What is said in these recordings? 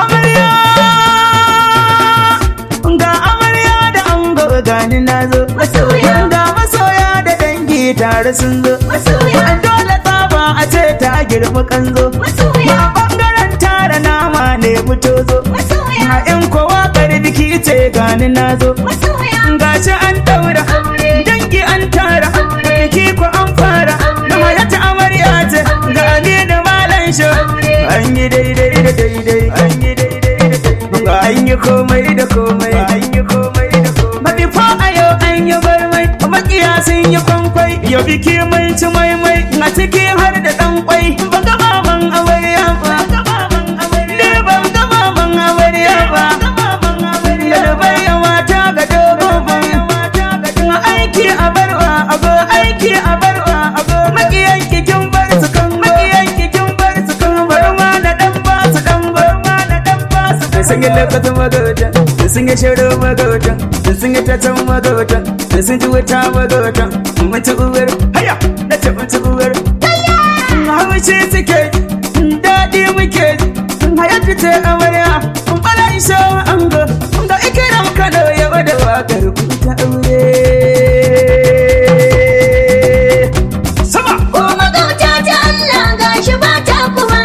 amarya ga amarya da ango gani nazo Masoya. ga masoya da dangi tare sun zo Masoya. dole tsaba a ce ta girma kanzo Masoya. a bangaren tara nama ne fito zo Masoya. a in kowa biki ce gani nazo Masoya. gashi an daura Aure. dangi an tara Aure. biki ko an fara Aure. na Hayat amarya ce Aure. gani da malan shi Aure. an yi daidai da daidai an yi daidai da daidai an yi komai da komai an yi komai da komai mafi fa a yau an yi barmai makiya sun yi kwankwai yau biki mai ci maimai a ciki har da dan kwai ban ga maman amarya ba ne ban ga maman amarya ba da bayan mata ga dogo aiki a barwa ago aiki a barwa ago makiyan kikin bar su kan makiyan kikin bar su kan bar ma na dan ba su dan bar ma na dan ba su sun yi lokacin magautan sun yi shiro magautan sun yi tatan magautan sun ji wuta magautan mutu uwar haya na ce mutu uwar haushi suke daɗi muke Hayat ce amarya bala iso ango ga Ikramkano ya wada wakar ku ta aure sama Ko magauta ta Allah gashi ba ta kuma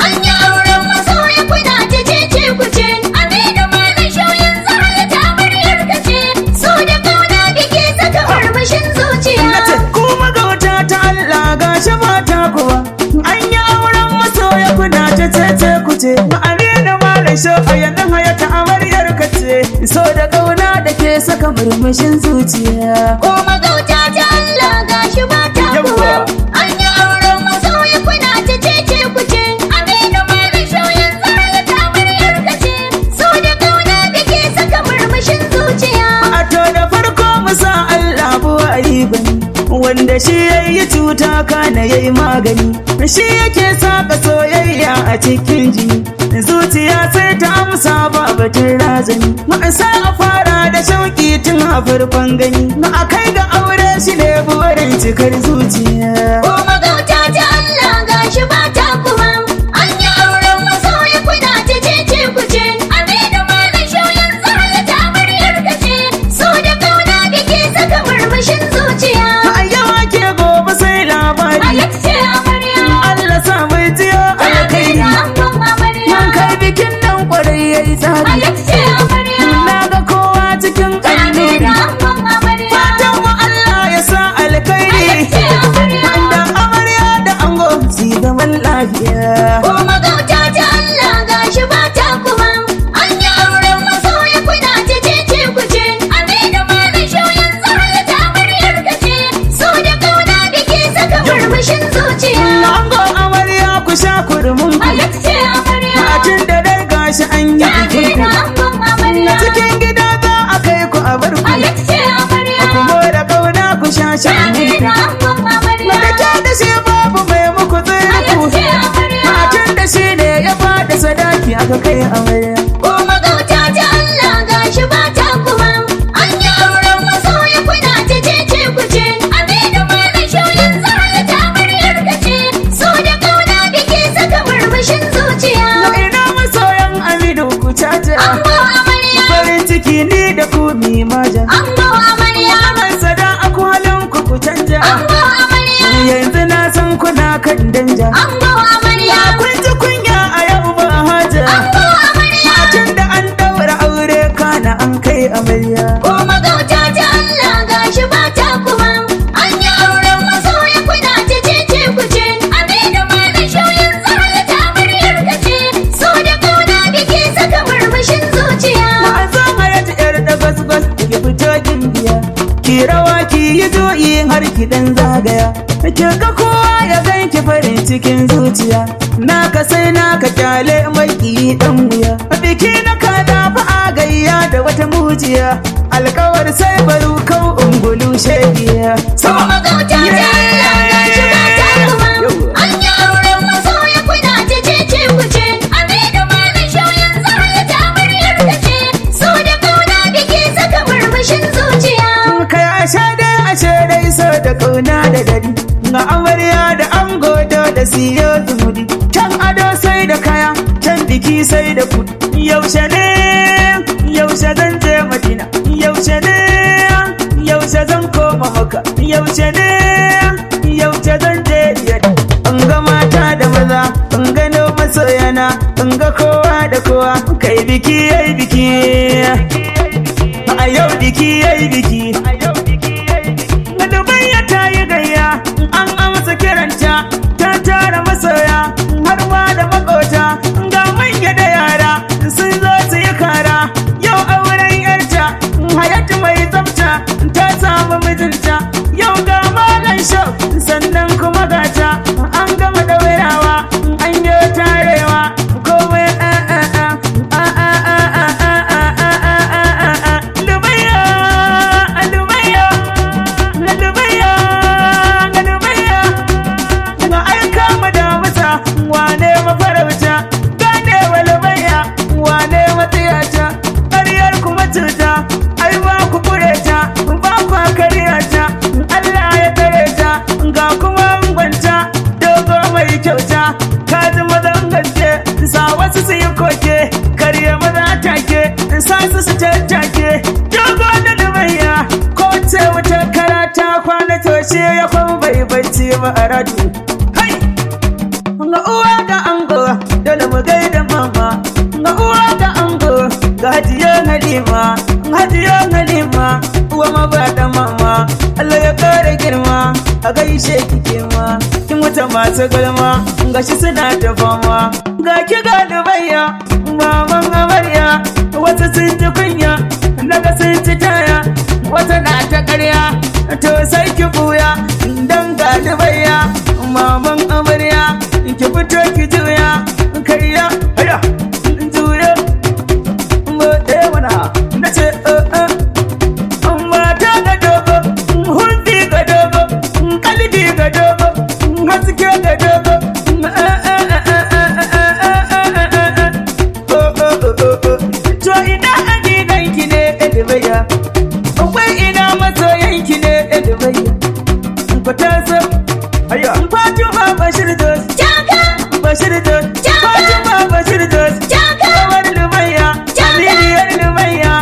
an yi auren masoya kuna ta cece kuce Aminu Malan shau yanzu Hayat amaryar ka ce so da kauna biki saka murmushin zuciya nace ku magauta ta Allah gashi mata kuwa an yi auren masoya kuna ta cece ku ce Aminu Malan shau a yanzu Hayat amaryar ka ce so da kauna da ke saka murmushin zuciya Ko magauta ta Allah gashi ba ta kuma an yi auren masoya kuna ta cece kuce Aminu Malan shau yanzu Hayat amaryar ka ce so da kauna biki saka murmushin zuciya a to da farko musa Allah buwayi bane wanda shi yayi cuta kana yayi magani shi yake saka soyayya a cikin jini zuciya sai ta amsa ba batun razani ma'asa a fara da shauki tun a farkon gani na akai ga aure shi ne burin cikar zuciya Ko magauta ta Allah gashi ba ta kuma an yi auren masoya kuna ta cece kuce Aminu Malan shau yanzu Hayat amaryar ka ce so da kauna biki saka murmushin zuciya a yau ake gobe sai labari Hayat ce amarya Allah sa mai jiyo alkhairi Aminu angon amarya man kai bikin nan kwarai yayi tsari Hayat ce amarya na ga kowa cikin Aminu ƙannuri angon amarya fatan mu Allah ya sa alkhairi Hayat ce amarya da amarya da ango su zaman lafiya Ko magauta ta Allah gashi ba ta kuma an yi auren masoya kuna ta cece kuce Aminu Malan shau yanzu Hayat amaryar ka ce so da kauna biki saka murmushin zuciya ango amarya ku sha kurmin ku Hayat ce amarya a tun da dai gashi an yi bikin Aminu ku angon amarya cikin gida za a kai ku a bar ku Hayat ce amarya ku more kauna ku sha shanin Aminu ku angon amarya da ke da shi babu mai muku tsirku Hayat ce amarya matan da shi ne ya bada sadaki aka kai amarya Ko magauta ta Allah gashi ba ta kuma an yi auren masoya kuna ta cece kuce Aminu Malan shau yanzu Hayat amaryar ka ce so da kauna biki saka murmushin zuciya ina masoyan Aminu ku caca Ango amarya farin ciki ni da ku mi maja Ango amarya man sada aku halin ku ku canja Ango amarya yanzu na san kuna kan danja Ango amarya kun ji kunya a yau ba haja Ango amarya tun da an daura aure kana an kai amarya Ko magauta ta Allah gashi ba ta kuma an yi auren masoya kuna ta cece kuce Aminu Malan shau yanzu Hayat amaryar ka ce so da kauna biki saka murmushin zuciya ma'azan Hayat yar da gasgas ki fito gimbiya ki rawa ki yi jo'i har ki dan zagaya ki ga kowa ya ganki farin cikin zuciya naka sai naka kyale mai dan wuya biki na kada fa a gayya da wata mujiya alkawar sai baru kau ungulu shegiya Ko magauta ta Allah gashi ba ta kuma an yi auren masoya kuna ta cece kuce Aminu Malan shau yanzu Hayat amaryar ka ce so da kauna biki saka murmushin zuciya kai ashe dai so da kauna da dadi ga amarya da ango da siyo zumudi can ado sai da kaya can biki sai da kudi yaushe ne yaushe zan je Madina yaushe ne yaushe zan koma Makka yaushe ne yaushe zan je Riyadh in ga mata da maza in gano masoyana in ga kowa da kowa kai biki yayi biki a yau biki yayi biki ga Dubayya ta yi gayya an amsa kiranta ta tara masoya har ma da makota ga manya da yara sun zo su yi kara yau auren yarta Hayat mai tsafta ta samu mijinta yau ga Malan show sannan kuma gata an gama daurawa an yi tarewa komai Dubayya Dubayya Dubayya Dubayya ga aika mu da mata wane mafarauta gane wa Dubayya wane matsiyata ƙaryar kuma cuta ai ba ku kure ta ba ku kariya ta Allah ya tare ta ga kuma gwanta dogo mai kyauta ka ji mazan gaske sa wasu su yi koke karya maza take sa su tattake dogo da Dubayya ko ce wata karata kwana toshe ya kwan bai bacci ba a radu hai ga uwa ga ango dole mu gaida mama ga uwa ga ango ga hajiyan halima uwa mabada mama Allah ya kare girma a gaishe kike ma kin wuta masu galma gashi suna ta fama ga ki ga Dubayya maman amarya wata sun ji kunya naga sun ci taya wata na ta ƙarya to sai ki buya dan ga Dubayya maman amarya ki fito ki juya kariya haya juya mode wana nace mata ga dogo hulbi ga dogo kalbi ga dogo haske ga dogo to ina aginan ki ne Dubayya akwai ina masoyan ki ne Dubayya ku taso haya Fatima Bashir Dos Bashir Dos Fatima Bashir Dos kawar Dubayya Aliyar Dubayya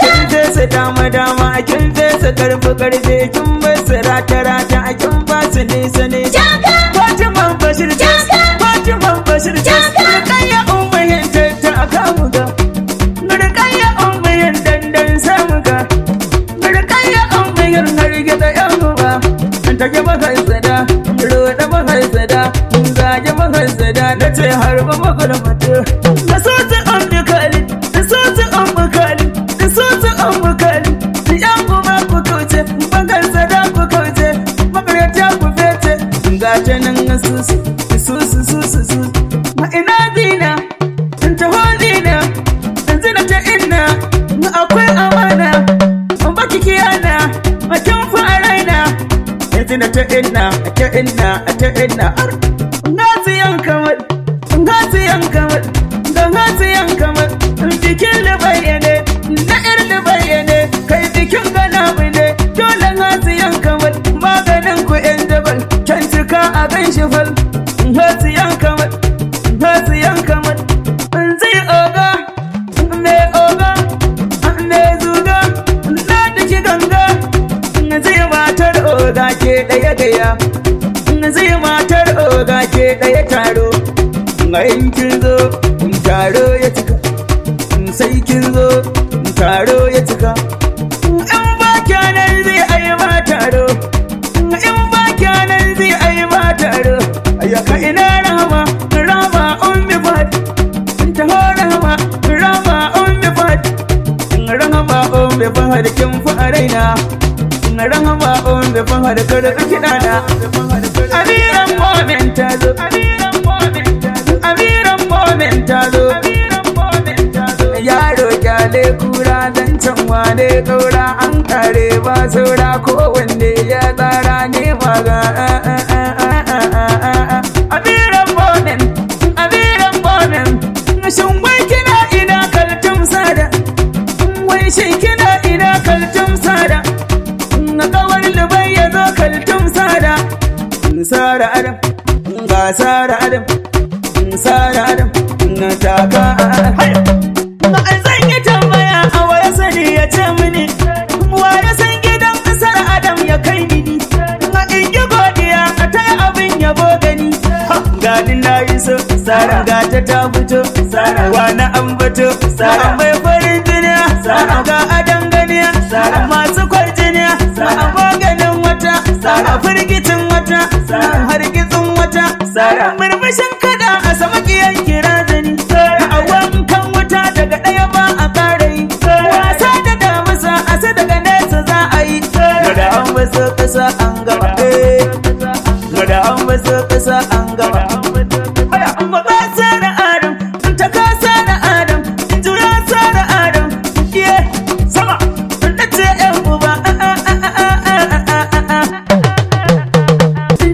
kin fesa dama kin fesa karfi kin basu rata kin basu nisa Fatima Bashir Dos Fatima Bashir Dos Rukayya ummayin ta akamuga Rukayya ummayin dandan samuga Rukayya ummayin harge da yamuba take mahaisada roda mahaisada zage mahaisada da ce harba magulmata da sosu ambukali da sosu ambukali da sosu ambukali yan kuma ku kauce mahaisada ku kauce makarata ku fece ga ta nan susu ma ina dina ta hodina zina ta inna akwai amana baki kiyana makin faraina tina ta inna ngasiyan kamar bikin Dubayya na ir Dubayya ne kai bikin gana mu ne dole ngasiyan kamar maganin ku yan jabal can cika a gan shi fal ngasiyan kamar zai oga me zuga na daki ganga zai matar oga ke daya gaya zai matar oga ke daya taro in kin zo taro ya cika sai kin zo taro ya cika in ba kyanan zai ayi ma taro in ba kyanan zai ayi ma taro ayyaka ina rama ummi fat ta rama ummi fat kin fa raina rahama ummi fat kada kidana amiran moment ta zo yaro kyale kura zancen wane kaura an kare ba saura ko wanne ya tsara ne maga amiran bonen shin wai kina ina kaltum sada wai shin kina ina kaltum sada na kawar lubai ya zo kaltum sada sara adam ga sara adam na taka gata ta fito wa na ambato mai farin jiniya ga adan ganiya masu kwarjiniya maganin wata firgitin wata hargitsin wata murmushin kada a sama kiyan kira zani a wankan wuta daga ɗaya ba a ƙara yi wasa da damusa a sai daga nesa za a yi da an basu ƙasa an gaba da an basu ƙasa an gaba ba sana adam ta ka sana adam juya sana adam sama da ce yan uba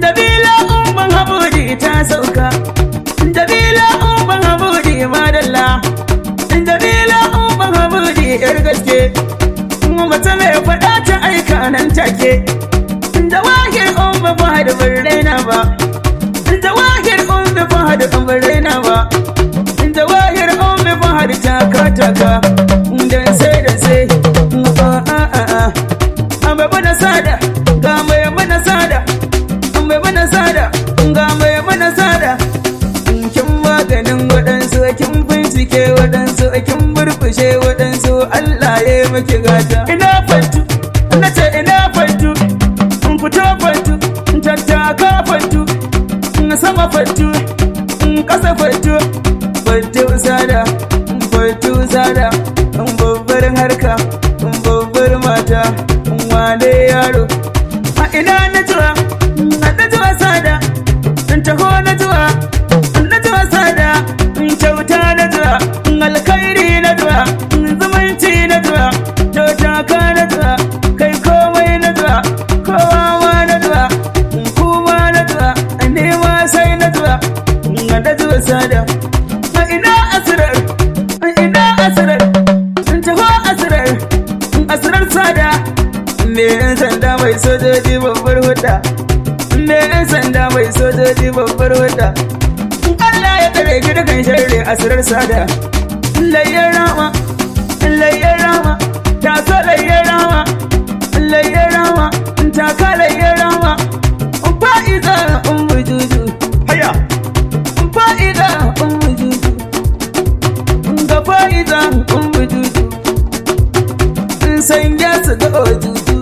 dabila umman habudi ta sauka dabila umman habudi madalla dabila umman habudi yar gaske mace mai faɗa ta aika nan take da wahir umma ba da barraina ba da wahir umma ba da barraina ba da wahir umma ba da taka dan sai amma bana sada ga mai bana sada mai bana sada ga mai bana sada kin maganin waɗansu kin bincike waɗansu kin burkushe waɗansu Allah ya yi miki gata ina fantu nace ina fantu fito fantu tattaka fantu sama fantu ƙasa fantu sada babbar harka babbar mata wane yaro a ina na zuwa sada taho na zuwa sada kyauta na zuwa alkhairi na zuwa zumunci na zuwa tattaka na zuwa kai komai na zuwa kowa ma na zuwa kuma na zuwa nema sai na zuwa sada a ina asirar taho asirar sada me yan sanda mai sojoji babbar huda me yan sanda mai sojoji babbar huda Allah ya tsare ki da kan sharri asirar sada layyar rama ta so layyar rama ta ka layyar rama fa'iza bujuju haya fa'iza bujuju ga fa'iza bujuju sanya su ga ojuju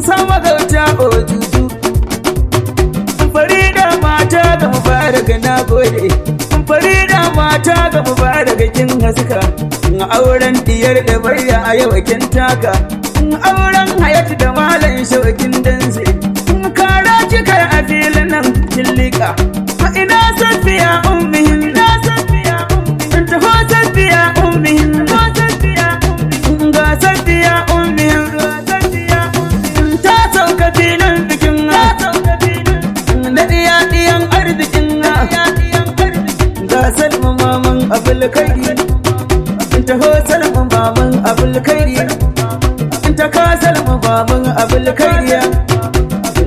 sama gauta ojuju farida mata ga mubarak na gode farida mata ga mubarak kin haska auren diyar da barya a yau kin taka auren hayat da malan shaukin danse kara kika a filin nan kin lika ina safiya ummihin na safiya taho safiya ummihin ga safiya ummihin ta sauka filin bikin da diyan arzikin ga salma maman abul kairi taho salma maman abul kairi ta ka salma maman abul kairiya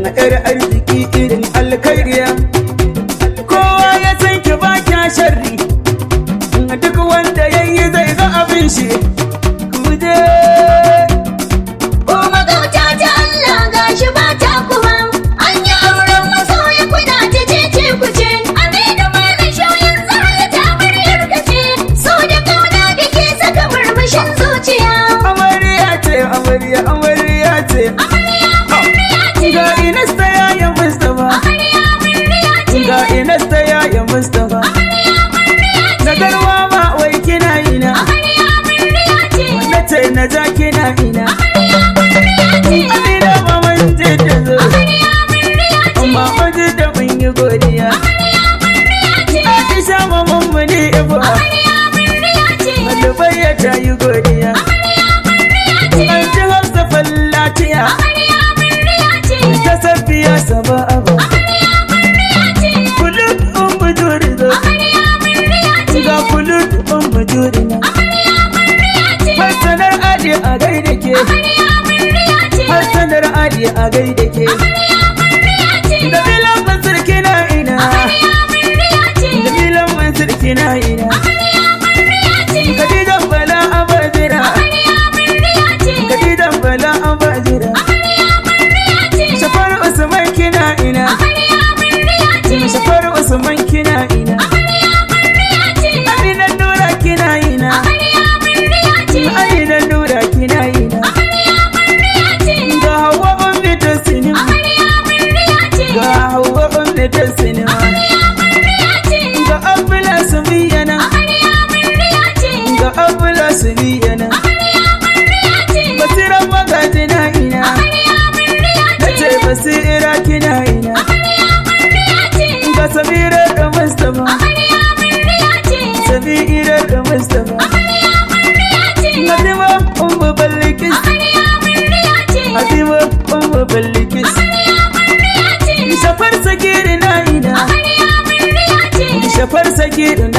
na yar arziki irin alkairiya kowa ya san ki ba kya sharri duk wanda yayi zai ga abin shi kuje ko magauta ta Allah gashi ba ta kuma an yi auren masoya kuna ta cece kuce Aminu Malan shauyin zahara ta muryar kace so da kauna da ke saka murmushin zuciya amarya ce ga inasta yayin Mustapha ga inasta yayin Mustapha na garwa ma wai kina ina na ce na ja kina ina Amina maman ce ta zo maman ce ta mun yi godiya Aisha maman mu ne ibo Malubayya ta yi godiya an ji Hafsa fallatiya ta safiya saba abu kulut bujuri zo ga kulut bujuri na Hassanar Ali a gaida ke Hassanar Ali a gaida ke da bilan mansur kina ina da bilan mansur kina ina Khadijan bala abajira Khadijan bala abajira Shafar Usman kina ina Shafar Usman kina ina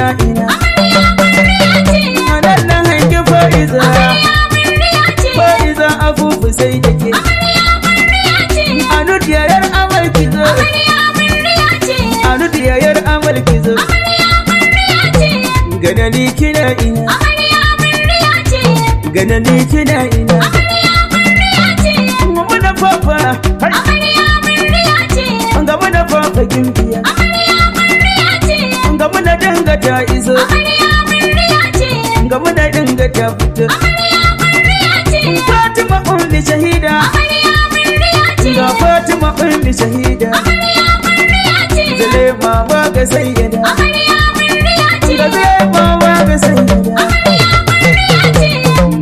kina ina Amarya amarya ce. anan nan hanki fa'iza Amarya amarya ce. fa'iza afufu sai da ke Amarya amarya ce. anu diyayar amal kizo Amarya amarya ce. anu diyayar amal kizo Amarya amarya ce. ganani kina ina Amarya amarya ce. ganani kina ina Amarya amarya ce. muna fafa har Amarya amarya ce. ga muna fafa gimbiya Amarya amarya ce. ga muna danga ta izo Amarya amarya ce. ga muna danga ta fito Amarya amarya ce. Fatima ummi shahida Amarya amarya ce. ga Fatima ummi shahida Amarya amarya ce. Zalema ba ga sayyada Amarya amarya ce. ga Zalema ba ga sayyada Amarya amarya ce.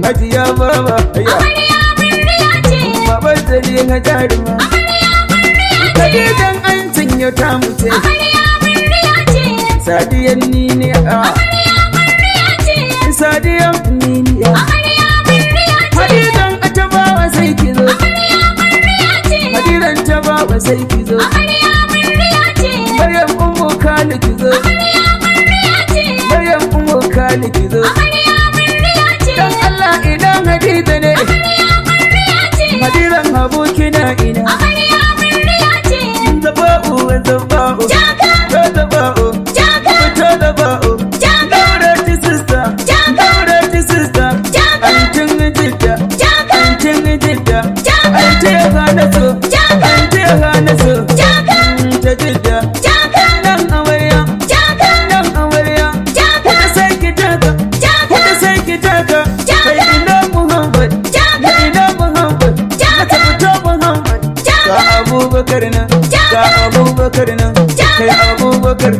Hajiya baba ya Amarya amarya ce. babar zali na jaruma Amarya amarya ce. kadidan an cinye ta muce Amarya amarya ce. sadiyan ni ne a Amarya amarya ce. sadiyan ni ne a Amarya amarya ce. kadidan a ta bawa sai ki zo Amarya amarya ce. kadidan ta bawa sai ki zo Amarya amarya ce. Maryam ummu kali ki zo Amarya amarya ce. Maryam ummu kali ki zo Amarya amarya ce. dan Allah idan hadida ne Amarya amarya ce. hadiran habu kina ina Amarya amarya ce. zaba'u zaba'u Jaka. ta zaba'u Jaka. ta zaba'u Jaka. daura ti sister Jaka. daura ti sister Jaka. antin jidda Jaka. antin jidda Jaka. ante gana so Jaka. ante gana so Jaka. ta jidda Jaka. nan amarya Jaka. nan amarya Jaka. ta sai ki taka Jaka. ta sai ki taka Jaka. kai ina Muhammad Jaka. ina Muhammad Jaka. ta fito Muhammad Jaka. ga Abubakar nan ga Abubakar nan kai Abubakar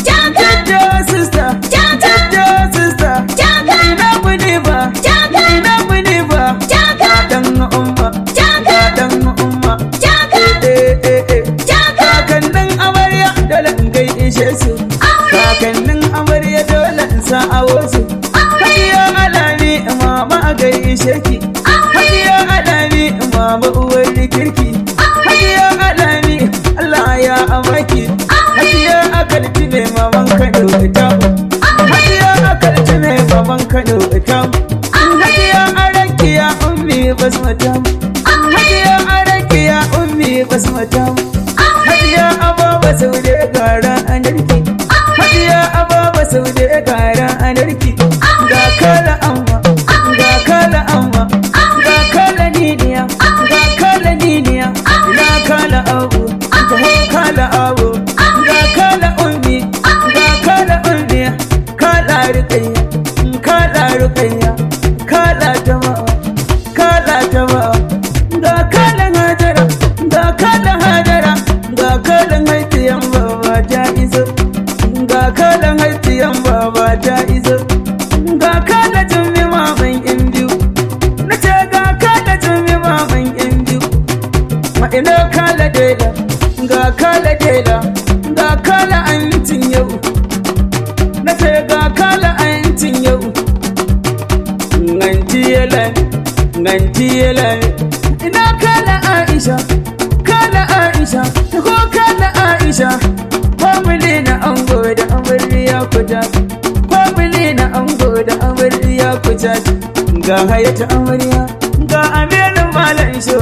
Jaka. jidda sister Jaka. jidda sister Jaka. ina muni ba Jaka. ina muni ba Jaka. ga dan umma Jaka. ga dan umma Jaka. Jaka. kakannin amarya dole in gaishe su kakannin amarya dole in sa awo su hajiya alami mama a gaishe ki hajiya alami mama uwar kirki hajiya alami Allah ya amaki hajiya akalci ne maman Kano ita hajiya akalci ne maman Kano ita hajiya arakiya ummi basmata hajiya arakiya ummi basmata hajiya ababa saude gara anarki hajiya ababa saude gara anarki ga kala amma ga kala amma ga kala niniya ga kala niniya ga kala abu ga kala abu ga kala ummi ga kala ummi kala rukayya kala rukayya kala jama'a kala jama'a ga kala hajara ga kala hajara ga kalan haitiyan baba ta izo ga kalan haitiyan baba ta izo ga kala jummi maman yan biyu na ce ga kala jummi maman yan biyu ma ina kala dela ga kala dela ga kala antin yau na ce ga kala antin yau nganti yela ina kala Aisha kala Aisha ko kala Aisha family na ango da amarya kuta family na ango da amarya kuta ga hayata amarya ga aminin malan sho